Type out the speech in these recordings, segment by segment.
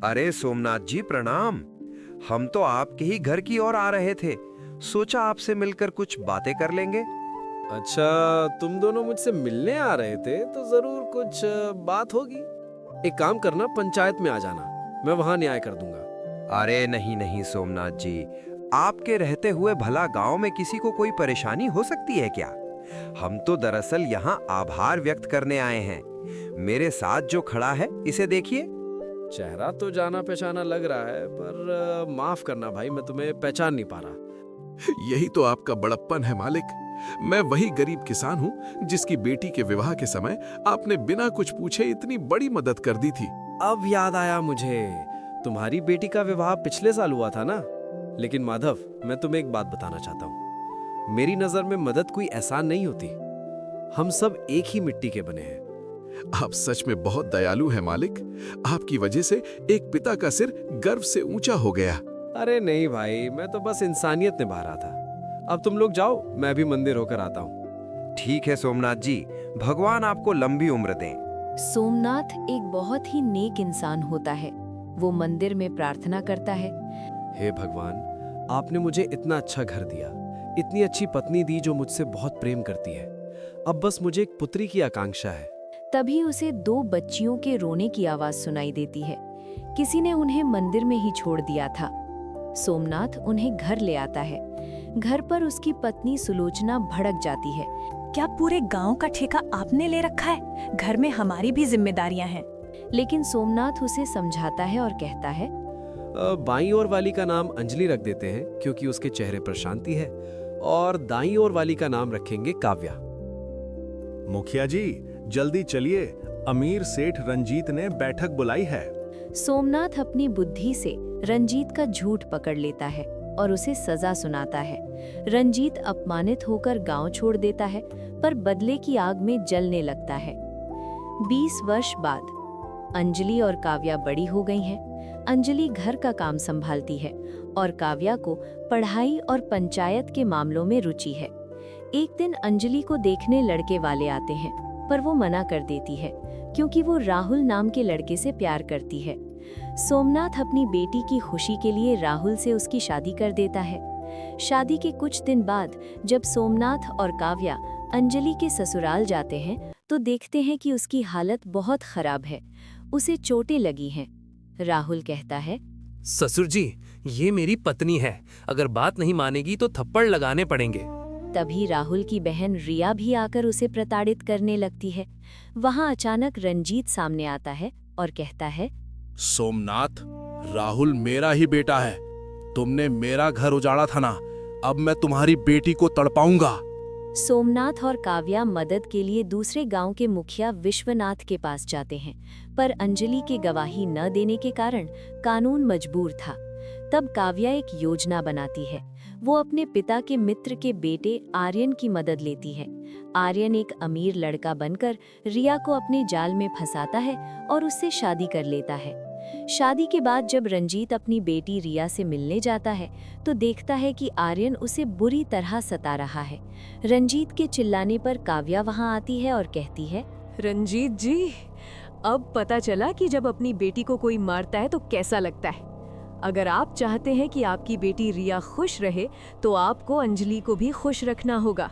अरे सोमनाथ जी प्रणाम। हम तो आपके ही घर की ओर आ रहे थे, सोचा आपसे मिलकर कुछ बातें कर लेंगे। अच्छा, तुम दोनों मुझसे मिलने आ रहे थे तो जरूर कुछ बात होगी। एक काम करना, पंचायत में आ जाना, मैं वहां न्याय कर दूंगा। अरे नहीं नहीं सोमनाथ जी, आपके रहते हुए भला गांव में किसी को कोई परेशानी हो सकती है क्या? हम तो दरअसल यहाँ आभार व्यक्त करने आए हैं। मेरे साथ जो खड़ा है इसे देखिए। चेहरा तो जाना पहचाना लग रहा है, पर माफ करना भाई, मैं तुम्हें पहचान नहीं पा रहा। यही तो आपका बड़प्पन है मालिक। मैं वही गरीब किसान हूँ जिसकी बेटी के विवाह के समय आपने बिना कुछ पूछे इतनी बड़ी मदद कर दी थी। अब याद आया मुझे, तुम्हारी बेटी का विवाह पिछले साल हुआ था ना। लेकिन माधव, मैं तुम्हें एक बात बताना चाहता हूँ, मेरी नजर में मदद कोई एहसान नहीं होती। हम सब एक ही मिट्टी के बने हैं। आप सच में बहुत दयालु हैं मालिक। आपकी वजह से एक पिता का सिर गर्व से ऊंचा हो गया। अरे नहीं भाई, मैं तो बस इंसानियत निभा रहा था। अब तुम लोग जाओ, मैं भी मंदिर होकर आता हूँ। ठीक है सोमनाथ जी, भगवान आपको लंबी उम्र दें। सोमनाथ एक बहुत ही नेक इंसान होता है। वो मंदिर में प्रार्थना करता है। हे भगवान, आपने मुझे इतना अच्छा घर दिया, इतनी अच्छी पत्नी दी जो मुझसे बहुत प्रेम करती है। अब बस मुझे एक पुत्री की आकांक्षा है। तभी उसे 2 बच्चियों के रोने की आवाज सुनाई देती है। किसी ने उन्हें मंदिर में ही छोड़ दिया था। सोमनाथ उन्हें घर ले आता है। घर पर उसकी पत्नी सुलोचना भड़क जाती है। क्या पूरे गांव का ठेका आपने ले रखा है? घर में हमारी भी जिम्मेदारियां हैं। लेकिन सोमनाथ उसे समझाता है और कहता है, बाईं ओर वाली का नाम अंजलि रख देते हैं क्योंकि उसके चेहरे पर शांति है, और दाईं ओर वाली का नाम रखेंगे काव्या। मुखिया जी, जल्दी चलिए, अमीर सेठ रंजीत ने बैठक बुलाई है। सोमनाथ अपनी बुद्धि से रंजीत का झूठ पकड़ लेता है और उसे सजा सुनाता है। रंजीत अपमानित होकर गांव छोड़ देता है, पर बदले की आग में जलने लगता है। 20 वर्ष बाद अंजलि और काव्या बड़ी हो गई हैं। अंजलि घर का काम संभालती है और काव्या को पढ़ाई और पंचायत के मामलों में रुचि है। एक दिन अंजलि को देखने लड़के वाले आते हैं, पर वो मना कर देती है क्योंकि वो राहुल नाम के लड़के से प्यार करती है। सोमनाथ अपनी बेटी की खुशी के लिए राहुल से उसकी शादी कर देता है। शादी के कुछ दिन बाद जब सोमनाथ और काव्या अंजलि के ससुराल जाते हैं तो देखते हैं कि उसकी हालत बहुत खराब है। उसे चोटें लगी हैं। राहुल कहता है, ससुर जी, ये मेरी पत्नी है, अगर बात नहीं मानेगी तो थप्पड़ लगाने पड़ेंगे। तभी राहुल की बहन रिया भी आकर उसे प्रताड़ित करने लगती है। वहां अचानक रंजीत सामने आता है और कहता है, सोमनाथ, राहुल मेरा ही बेटा है। तुमने मेरा घर उजाड़ा था ना, अब मैं तुम्हारी बेटी को तड़पाऊंगा। सोमनाथ और काव्या मदद के लिए दूसरे गांव के मुखिया विश्वनाथ के पास जाते हैं, पर अंजलि के गवाही न देने के कारण कानून मजबूर था। तब काव्या एक योजना बनाती है। वो अपने पिता के मित्र के बेटे आर्यन की मदद लेती है। आर्यन एक अमीर लड़का बनकर रिया को अपने जाल में फंसाता है और उससे शादी कर लेता है। शादी के बाद जब रंजीत अपनी बेटी रिया से मिलने जाता है तो देखता है कि आर्यन उसे बुरी तरह सता रहा है। रंजीत के चिल्लाने पर काव्या वहां आती है और कहती है, रंजीत जी, अब पता चला कि जब अपनी बेटी को कोई मारता है तो कैसा लगता है। अगर आप चाहते हैं कि आपकी बेटी रिया खुश रहे तो आपको अंजलि को भी खुश रखना होगा।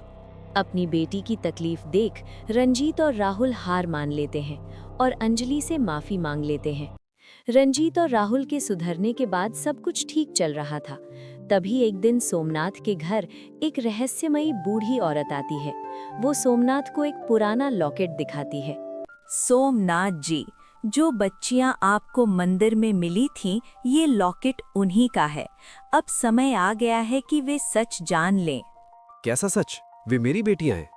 अपनी बेटी की तकलीफ देख रंजीत और राहुल हार मान लेते हैं और अंजलि से माफी मांग लेते हैं। रंजीत और राहुल के सुधरने के बाद सब कुछ ठीक चल रहा था। तभी एक दिन सोमनाथ के घर एक रहस्यमयी बूढ़ी औरत आती है। वो सोमनाथ को एक पुराना लॉकेट दिखाती है। सोमनाथ जी, जो बच्चियां आपको मंदिर में मिली थीं, ये लॉकेट उन्हीं का है। अब समय आ गया है कि वे सच जान लें। कैसा सच? वे मेरी बेटियां हैं।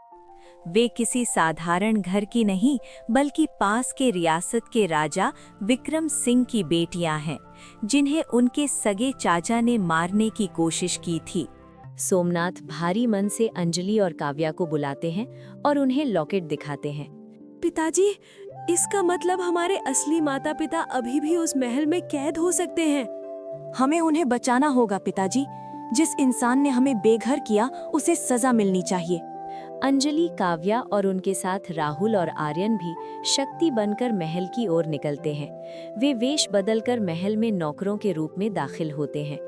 वे किसी साधारण घर की नहीं, बल्कि पास के रियासत के राजा विक्रम सिंह की बेटियां हैं, जिन्हें उनके सगे चाचा ने मारने की कोशिश की थी। सोमनाथ भारी मन से अंजलि और काव्या को बुलाते हैं और उन्हें लॉकेट दिखाते हैं। पिताजी, इसका मतलब हमारे असली माता पिता अभी भी उस महल में कैद हो सकते हैं। हमें उन्हें बचाना होगा पिताजी। जिस इंसान ने हमें बेघर किया, उसे सजा मिलनी चाहिए। अंजलि, काव्या और उनके साथ राहुल और आर्यन भी शक्ति बनकर महल की ओर निकलते हैं। वे वेश बदलकर महल में नौकरों के रूप में दाखिल होते हैं।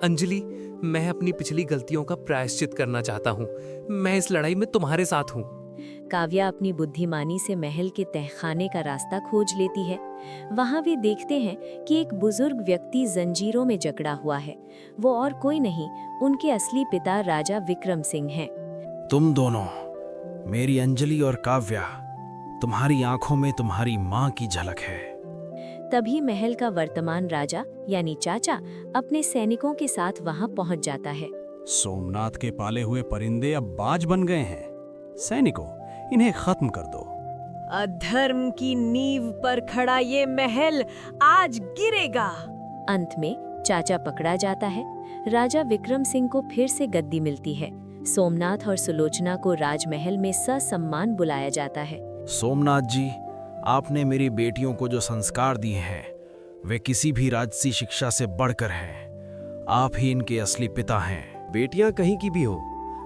अंजलि, मैं अपनी पिछली गलतियों का प्रायश्चित करना चाहता हूँ। मैं इस लड़ाई में तुम्हारे साथ हूँ। काव्या अपनी बुद्धिमानी से महल के तहखाने का रास्ता खोज लेती है। वहां वे देखते हैं कि एक बुजुर्ग व्यक्ति जंजीरों में जकड़ा हुआ है। वो और कोई नहीं, उनके असली पिता राजा विक्रम सिंह हैं। तुम दोनों, मेरी अंजलि और काव्या, तुम्हारी आंखों में तुम्हारी माँ की झलक है। तभी महल का वर्तमान राजा यानी चाचा अपने सैनिकों के साथ वहां पहुंच जाता है। सोमनाथ के पाले हुए परिंदे अब बाज बन गए हैं। सैनिकों, इन्हें खत्म कर दो। अधर्म की नींव पर खड़ा ये महल आज गिरेगा। अंत में चाचा पकड़ा जाता है। राजा विक्रम सिंह को फिर से गद्दी मिलती है। सोमनाथ और सुलोचना को राजमहल में ससम्मान बुलाया जाता है। सोमनाथ जी, आपने मेरी बेटियों को जो संस्कार दिए हैं वे किसी भी राजसी शिक्षा से बढ़कर हैं। आप ही इनके असली पिता हैं। बेटियां कहीं की भी हो,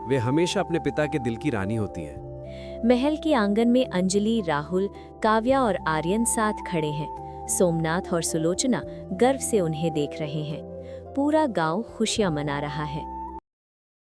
वे हमेशा अपने पिता के दिल की रानी होती हैं। महल के आंगन में अंजलि, राहुल, काव्या और आर्यन साथ खड़े हैं। सोमनाथ और सुलोचना गर्व से उन्हें देख रहे हैं। पूरा गांव खुशियां मना रहा है।